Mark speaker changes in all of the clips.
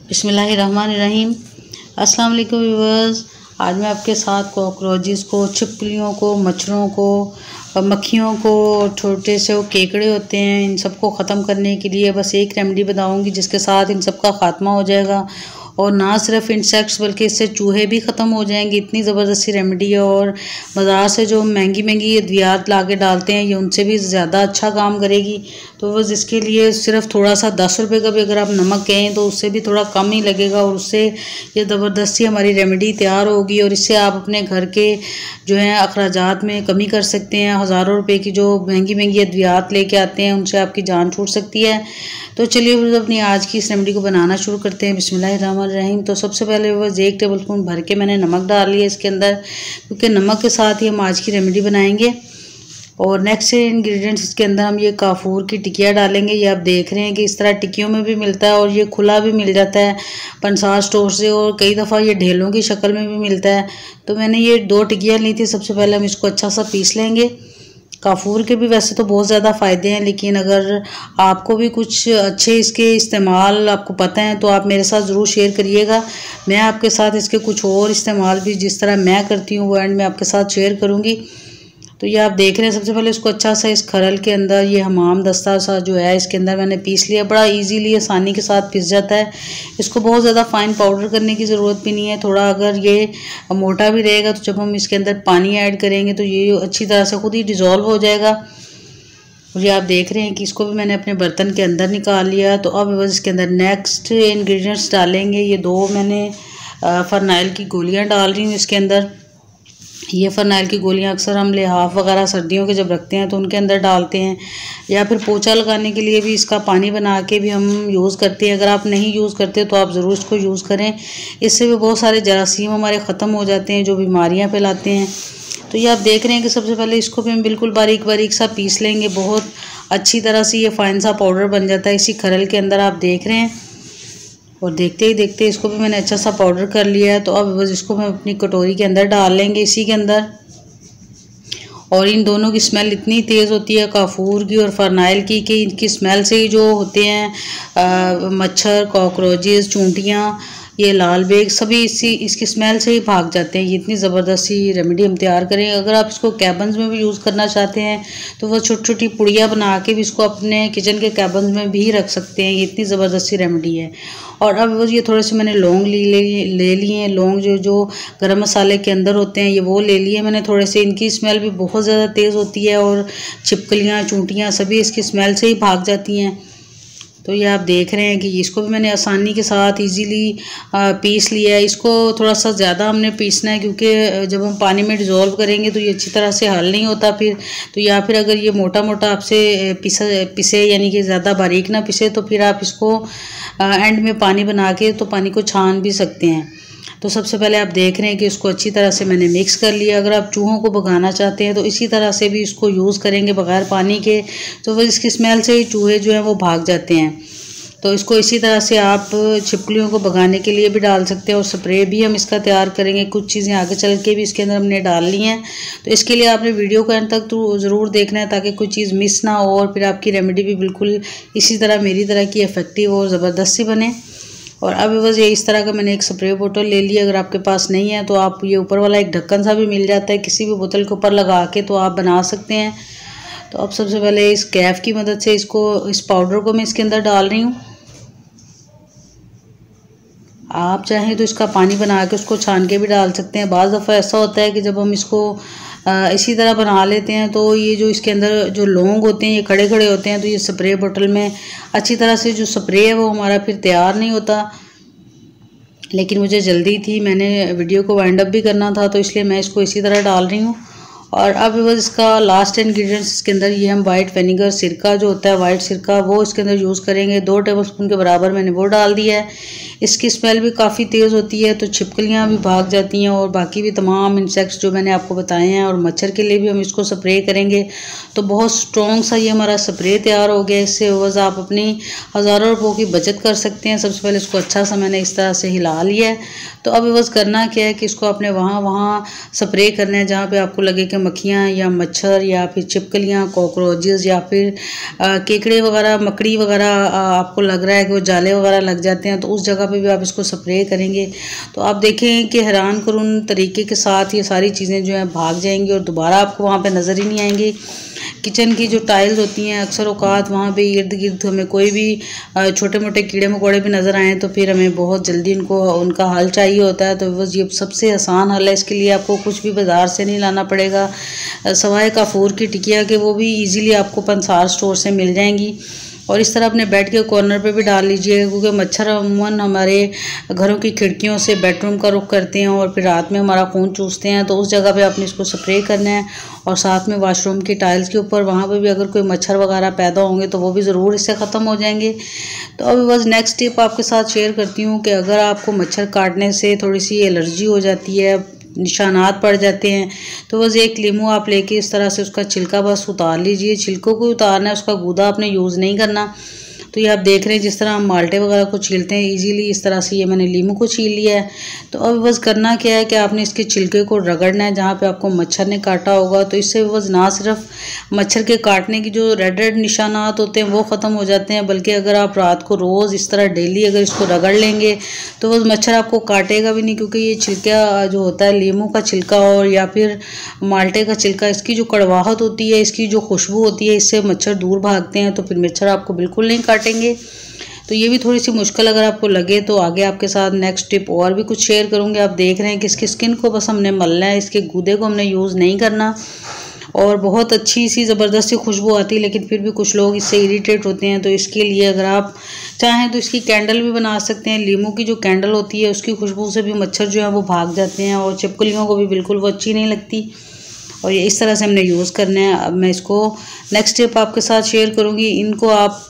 Speaker 1: बिस्मिल्लाहिर्रहमानिर्रहीम। अस्सलाम वालेकुम व्यूअर्स। आज मैं आपके साथ कॉकरोचेस को, छिपकलियों को, मच्छरों को, मक्खियों को, छोटे से वो केकड़े होते हैं, इन सबको ख़त्म करने के लिए बस एक रेमेडी बताऊंगी जिसके साथ इन सब का ख़ात्मा हो जाएगा। और ना सिर्फ इंसेक्ट्स बल्कि इससे चूहे भी ख़त्म हो जाएंगे। इतनी ज़बरदस्ती रेमेडी है। और बाज़ार से जो महंगी महंगी अद्वियात ला के डालते हैं ये उनसे भी ज़्यादा अच्छा काम करेगी। तो बस इसके लिए सिर्फ थोड़ा सा 10 रुपये का भी अगर आप नमक कहें तो उससे भी थोड़ा कम ही लगेगा और उससे ये ज़बरदस्ती हमारी रेमेडी तैयार होगी। और इससे आप अपने घर के जो हैं अखराजात में कमी कर सकते हैं। हज़ारों रुपए की जो महंगी महंगी अद्वियात लेके आते हैं उनसे आपकी जान छूट सकती है। तो चलिए फिर अपनी आज की इस रेमेडी को बनाना शुरू करते हैं। बिस्मिल्लाहिर्रहमानिर्रहीम। तो सबसे पहले बस 1 टेबल स्पून भर के मैंने नमक डाल लिया इसके अंदर, क्योंकि नमक के साथ ही हम आज की रेमेडी बनाएंगे। और नेक्स्ट इंग्रेडिएंट्स इसके अंदर हम ये काफूर की टिकिया डालेंगे। ये आप देख रहे हैं कि इस तरह टिक्कियों में भी मिलता है और ये खुला भी मिल जाता है पंसार स्टोर से, और कई दफ़ा ये ढेलों की शक्ल में भी मिलता है। तो मैंने ये 2 टिक्कियाँ ली थी। सबसे पहले हम इसको अच्छा सा पीस लेंगे। काफूर के भी वैसे तो बहुत ज़्यादा फ़ायदे हैं, लेकिन अगर आपको भी कुछ अच्छे इसके इस्तेमाल आपको पता है तो आप मेरे साथ ज़रूर शेयर करिएगा। मैं आपके साथ इसके कुछ और इस्तेमाल भी जिस तरह मैं करती हूँ वो एंड में आपके साथ शेयर करूँगी। तो ये आप देख रहे हैं, सबसे पहले इसको अच्छा सा इस खरल के अंदर ये हमाम दस्ता सा जो है इसके अंदर मैंने पीस लिया। बड़ा इजीली आसानी के साथ पिस जाता है। इसको बहुत ज़्यादा फाइन पाउडर करने की ज़रूरत भी नहीं है। थोड़ा अगर ये मोटा भी रहेगा तो जब हम इसके अंदर पानी ऐड करेंगे तो ये अच्छी तरह से खुद ही डिज़ोल्व हो जाएगा। और ये आप देख रहे हैं कि इसको भी मैंने अपने बर्तन के अंदर निकाल लिया। तो अब बस इसके अंदर नेक्स्ट इंग्रेडिएंट्स डालेंगे। ये 2 मैंने फरनाइल की गोलियाँ डाल रही हूँ इसके अंदर। ये फरनाइल की गोलियां अक्सर हम लिहाफ वगैरह सर्दियों के जब रखते हैं तो उनके अंदर डालते हैं, या फिर पोछा लगाने के लिए भी इसका पानी बना के भी हम यूज़ करते हैं। अगर आप नहीं यूज़ करते तो आप ज़रूर इसको यूज़ करें। इससे भी बहुत सारे जरासीम हमारे ख़त्म हो जाते हैं जो बीमारियां फैलाते हैं। तो ये आप देख रहे हैं कि सबसे पहले इसको भी हम बिल्कुल बारीक बारीक सा पीस लेंगे। बहुत अच्छी तरह से ये फाइन सा पाउडर बन जाता है इसी खरल के अंदर, आप देख रहे हैं। और देखते ही देखते इसको भी मैंने अच्छा सा पाउडर कर लिया है। तो अब बस इसको मैं अपनी कटोरी के अंदर डाल लेंगे इसी के अंदर। और इन दोनों की स्मेल इतनी तेज़ होती है काफूर की और फरनाइल की कि इनकी स्मेल से ही जो होते हैं मच्छर, कॉकरोचेस, चूंटियाँ, ये लाल बेग सभी इसकी स्मेल से ही भाग जाते हैं। ये इतनी ज़बरदस्ती रेमेडी हम तैयार करें। अगर आप इसको कैबन्स में भी यूज़ करना चाहते हैं तो वह छोटी छोटी पुड़िया बना के भी इसको अपने किचन के कैबन्स में भी रख सकते हैं। ये इतनी ज़बरदस्ती रेमेडी है। और अब ये थोड़े से मैंने लौंग ले लिए हैं। लौंग जो गरम मसाले के अंदर होते हैं ये वो ले लिए मैंने थोड़े से। इनकी स्मेल भी बहुत ज़्यादा तेज़ होती है और छिपकलियाँ, चूंटियाँ सभी इसकी स्मेल से ही भाग जाती हैं। तो ये आप देख रहे हैं कि इसको भी मैंने आसानी के साथ इजीली पीस लिया है। इसको थोड़ा सा ज़्यादा हमने पीसना है क्योंकि जब हम पानी में डिज़ोल्व करेंगे तो ये अच्छी तरह से हल नहीं होता फिर। तो या फिर अगर ये मोटा मोटा आपसे पिसे यानी कि ज़्यादा बारीक ना पिसे तो फिर आप इसको एंड में पानी बना के तो पानी को छान भी सकते हैं। तो सबसे पहले आप देख रहे हैं कि इसको अच्छी तरह से मैंने मिक्स कर लिया। अगर आप चूहों को भगाना चाहते हैं तो इसी तरह से भी इसको यूज़ करेंगे बगैर पानी के, तो वह इसकी स्मेल से ही चूहे जो हैं वो भाग जाते हैं। तो इसको इसी तरह से आप छिपकलियों को भगाने के लिए भी डाल सकते हैं। और स्प्रे भी हम इसका तैयार करेंगे। कुछ चीज़ें आगे चल के भी इसके अंदर हमने डाल ली हैं। तो इसके लिए आपने वीडियो को अंत तक तो ज़रूर देखना है ताकि कोई चीज़ मिस ना हो और फिर आपकी रेमेडी भी बिल्कुल इसी तरह मेरी तरह की इफ़ेक्टिव और ज़बरदस्त सी बने। और अब बस ये इस तरह का मैंने एक स्प्रे बोतल ले ली। अगर आपके पास नहीं है तो आप ये ऊपर वाला एक ढक्कन सा भी मिल जाता है, किसी भी बोतल के ऊपर लगा के तो आप बना सकते हैं। तो अब सबसे पहले इस कैफ की मदद से इस पाउडर को मैं इसके अंदर डाल रही हूँ। आप चाहें तो इसका पानी बना के उसको छान के भी डाल सकते हैं। बाज़ दफ़ा ऐसा होता है कि जब हम इसको इसी तरह बना लेते हैं तो ये जो इसके अंदर जो लौंग होते हैं ये खड़े खड़े होते हैं, तो ये स्प्रे बोतल में अच्छी तरह से जो स्प्रे है वो हमारा फिर तैयार नहीं होता। लेकिन मुझे जल्दी थी, मैंने वीडियो को वाइंड अप भी करना था, तो इसलिए मैं इसको इसी तरह डाल रही हूँ। और अब बस इसका लास्ट इंग्रेडिएंट्स इसके अंदर ये हम वाइट विनेगर सिरका जो होता है वाइट सिरका वो इसके अंदर यूज़ करेंगे। 2 टेबलस्पून के बराबर मैंने वो डाल दिया है। इसकी स्मेल भी काफ़ी तेज़ होती है तो छिपकलियाँ भी भाग जाती हैं और बाकी भी तमाम इंसेक्ट्स जो मैंने आपको बताए हैं। और मच्छर के लिए भी हम इसको स्प्रे करेंगे तो बहुत स्ट्रॉन्ग सा ये हमारा स्प्रे तैयार हो गया। इससे बस आप अपनी हज़ारों रुपयों की बचत कर सकते हैं। सबसे पहले इसको अच्छा सा मैंने इस तरह से हिला लिया है। तो अब बस करना क्या है कि इसको आपने वहाँ स्प्रे करना है जहाँ पे आपको लगे कि मक्खियाँ या मच्छर या फिर छिपकलियाँ, कॉकरोचेस या फिर केकड़े वगैरह, मकड़ी वगैरह आपको लग रहा है कि वो जाले वगैरह लग जाते हैं, तो उस जगह पे भी आप इसको स्प्रे करेंगे तो आप देखें कि हैरान करुन तरीके के साथ ये सारी चीज़ें जो हैं भाग जाएंगी और दोबारा आपको वहाँ पे नज़र ही नहीं आएंगी। किचन की जो टाइल्स होती हैं अक्सर औकात वहाँ पे इर्द गिर्द हमें कोई भी छोटे मोटे कीड़े मकोड़े भी नज़र आएँ तो फिर हमें बहुत जल्दी उनका हल चाहिए होता है। तो बस ये सबसे आसान हल है। इसके लिए आपको कुछ भी बाज़ार से नहीं लाना पड़ेगा सवाए काफूर की टिकिया के, वो भी इजीली आपको पंसार स्टोर से मिल जाएंगी। और इस तरह अपने बेड के कॉर्नर पे भी डाल लीजिए क्योंकि मच्छर अमूमन हमारे घरों की खिड़कियों से बेडरूम का रुख करते हैं और फिर रात में हमारा खून चूसते हैं। तो उस जगह पे आपने इसको स्प्रे करना है और साथ में वॉशरूम की टाइल्स के ऊपर वहाँ पे भी अगर कोई मच्छर वगैरह पैदा होंगे तो वो भी ज़रूर इससे ख़त्म हो जाएंगे। तो अभी बस नेक्स्ट टिप आपके साथ शेयर करती हूँ कि अगर आपको मच्छर काटने से थोड़ी सी एलर्जी हो जाती है, निशानात पड़ जाते हैं, तो बस एक लीमू आप लेके इस तरह से उसका छिलका बस उतार लीजिए। छिलकों को उतारना है, उसका गूदा आपने यूज़ नहीं करना। तो ये आप देख रहे हैं जिस तरह हम माल्टे वगैरह को छीलते हैं इजीली, इस तरह से ये मैंने लीमू को छील लिया है। तो अब बस करना क्या है कि आपने इसके छिलके को रगड़ना है जहाँ पे आपको मच्छर ने काटा होगा। तो इससे बस ना सिर्फ मच्छर के काटने की जो रेड रेड निशानात होते हैं वो ख़त्म हो जाते हैं, बल्कि अगर आप रात को रोज़ इस तरह डेली अगर इसको रगड़ लेंगे तो बस मच्छर आपको काटेगा भी नहीं, क्योंकि ये छिलका जो होता है लीमू का छिलका और या फिर माल्टे का छिलका, इसकी जो कड़वाहट होती है, इसकी जो खुशबू होती है, इससे मच्छर दूर भागते हैं। तो फिर मच्छर आपको बिल्कुल नहीं काटेंगे। तो ये भी थोड़ी सी मुश्किल अगर आपको लगे तो आगे आपके साथ नेक्स्ट टिप और भी कुछ शेयर करूंगी। आप देख रहे हैं कि इसकी स्किन को बस हमने मलना है, इसके गूदे को हमने यूज़ नहीं करना। और बहुत अच्छी सी ज़बरदस्त सी खुशबू आती है, लेकिन फिर भी कुछ लोग इससे इरिटेट होते हैं। तो इसके लिए अगर आप चाहें तो इसकी कैंडल भी बना सकते हैं। लीमू की जो कैंडल होती है उसकी खुशबू से भी मच्छर जो है वो भाग जाते हैं और छिपकलियों को भी बिल्कुल वो अच्छी नहीं लगती। और ये इस तरह से हमने यूज़ करना है। अब मैं इसको नेक्स्ट टिप आपके साथ शेयर करूँगी। इनको आप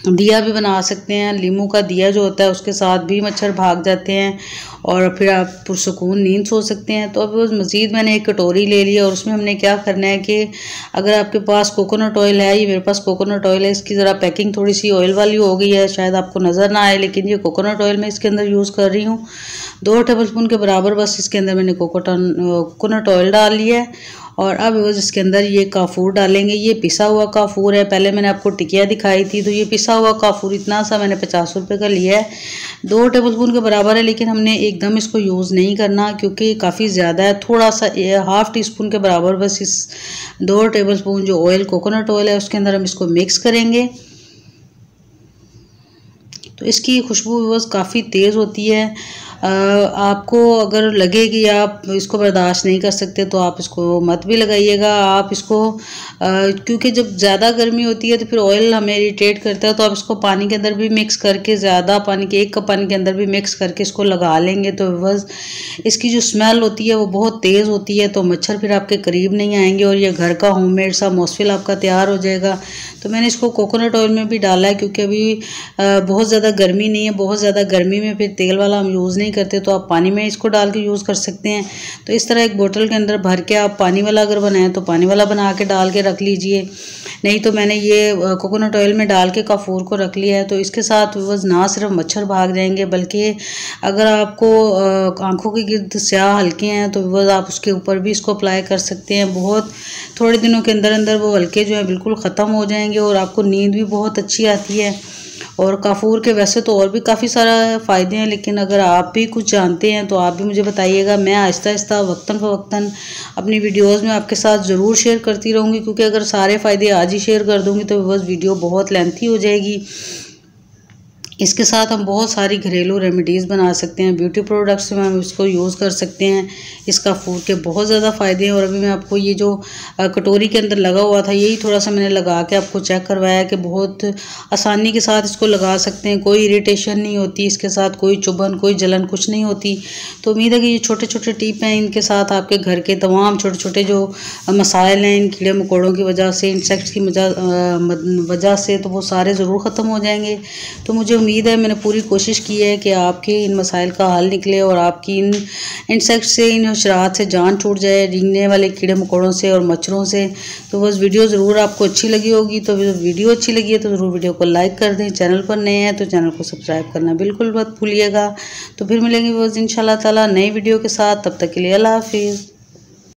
Speaker 1: दिया भी बना सकते हैं। लीमू का दिया जो होता है उसके साथ भी मच्छर भाग जाते हैं और फिर आप पुरसुकून नींद सो सकते हैं। तो अब मज़ीद मैंने एक कटोरी ले ली और उसमें हमने क्या करना है कि अगर आपके पास कोकोनट ऑयल है, ये मेरे पास कोकोनट ऑयल है, इसकी ज़रा पैकिंग थोड़ी सी ऑयल वाली हो गई है, शायद आपको नज़र ना आए, लेकिन ये कोकोनट ऑयल मैं इसके अंदर यूज़ कर रही हूँ। 2 टेबलस्पून के बराबर बस इसके अंदर मैंने कोकोनट ऑयल डाल लिया है। और अब बस इसके अंदर ये काफूर डालेंगे। ये पिसा हुआ काफूर है, पहले मैंने आपको टिकिया दिखाई थी तो ये पिसा हुआ काफूर इतना सा मैंने 50 रुपये का लिया है। 2 टेबलस्पून के बराबर है, लेकिन हमने एकदम इसको यूज़ नहीं करना क्योंकि काफ़ी ज़्यादा है। थोड़ा सा ½ टीस्पून के बराबर बस इस 2 टेबलस्पून जो ऑयल कोकोनट ऑयल है उसके अंदर हम इसको मिक्स करेंगे। तो इसकी खुशबू बस काफ़ी तेज़ होती है। आपको अगर लगे कि आप इसको बर्दाश्त नहीं कर सकते तो आप इसको मत भी लगाइएगा। आप इसको क्योंकि जब ज़्यादा गर्मी होती है तो फिर ऑयल हमें इरिटेट करता है, तो आप इसको पानी के अंदर भी मिक्स करके, ज़्यादा पानी के 1 कप पानी के अंदर भी मिक्स करके इसको लगा लेंगे तो बस इसकी जो स्मेल होती है वो बहुत तेज़ होती है। तो मच्छर फिर आपके करीब नहीं आएंगे और ये घर का होममेड सा मौसफिल आपका तैयार हो जाएगा। तो मैंने इसको कोकोनट ऑयल में भी डाला है क्योंकि अभी बहुत ज़्यादा गर्मी नहीं है। बहुत ज़्यादा गर्मी में फिर तेल वाला हम यूज़ नहीं करते, तो आप पानी में इसको डाल के यूज़ कर सकते हैं। तो इस तरह एक बोतल के अंदर भर के आप पानी वाला अगर बनाएं तो पानी वाला बना के डाल के रख लीजिए, नहीं तो मैंने ये कोकोनट ऑयल में डाल के काफूर को रख लिया है। तो इसके साथ बस ना सिर्फ मच्छर भाग जाएंगे, बल्कि अगर आपको आंखों के गिर्द स्याह हल्के हैं तो बस आप उसके ऊपर भी इसको अप्लाई कर सकते हैं। बहुत थोड़े दिनों के अंदर अंदर वो हल्के जो हैं बिल्कुल ख़त्म हो जाएंगे और आपको नींद भी बहुत अच्छी आती है। और काफूर के वैसे तो और भी काफ़ी सारा फ़ायदे हैं, लेकिन अगर आप भी कुछ जानते हैं तो आप भी मुझे बताइएगा। मैं आहिस्ता आहिस्ता वक्तन फ़वक्तन अपनी वीडियोज़ में आपके साथ ज़रूर शेयर करती रहूँगी, क्योंकि अगर सारे फ़ायदे आज ही शेयर कर दूँगी तो बस वीडियो बहुत लेंथी हो जाएगी। इसके साथ हम बहुत सारी घरेलू रेमेडीज़ बना सकते हैं, ब्यूटी प्रोडक्ट्स में हम इसको यूज़ कर सकते हैं। इसका फूड के बहुत ज़्यादा फ़ायदे हैं। और अभी मैं आपको ये जो कटोरी के अंदर लगा हुआ था यही थोड़ा सा मैंने लगा के आपको चेक करवाया कि बहुत आसानी के साथ इसको लगा सकते हैं, कोई इरिटेशन नहीं होती इसके साथ, कोई चुभन, कोई जलन, कुछ नहीं होती। तो उम्मीद है कि ये छोटे छोटे टिप हैं, इनके साथ आपके घर के तमाम छोटे छोटे जो मसाइल हैं इन कीड़े मकोड़ों की वजह से, इंसेक्ट्स की वजह से, तो वो सारे ज़रूर ख़त्म हो जाएंगे। तो मुझे उम्मीद है, मैंने पूरी कोशिश की है कि आपके इन मसाइल का हल निकले और आपकी इन इंसेक्ट से, इन हशरात से जान छूट जाए, रेंगने वाले कीड़े मकोड़ों से और मच्छरों से। तो बस वीडियो ज़रूर आपको अच्छी लगी होगी। तो वीडियो अच्छी लगी है तो ज़रूर वीडियो को लाइक कर दें। चैनल पर नए हैं तो चैनल को सब्सक्राइब करना बिल्कुल मत भूलिएगा। तो फिर मिलेंगे बस इंशाल्लाह ताला नई वीडियो के साथ। तब तक के लिए अल्लाह हाफिज़।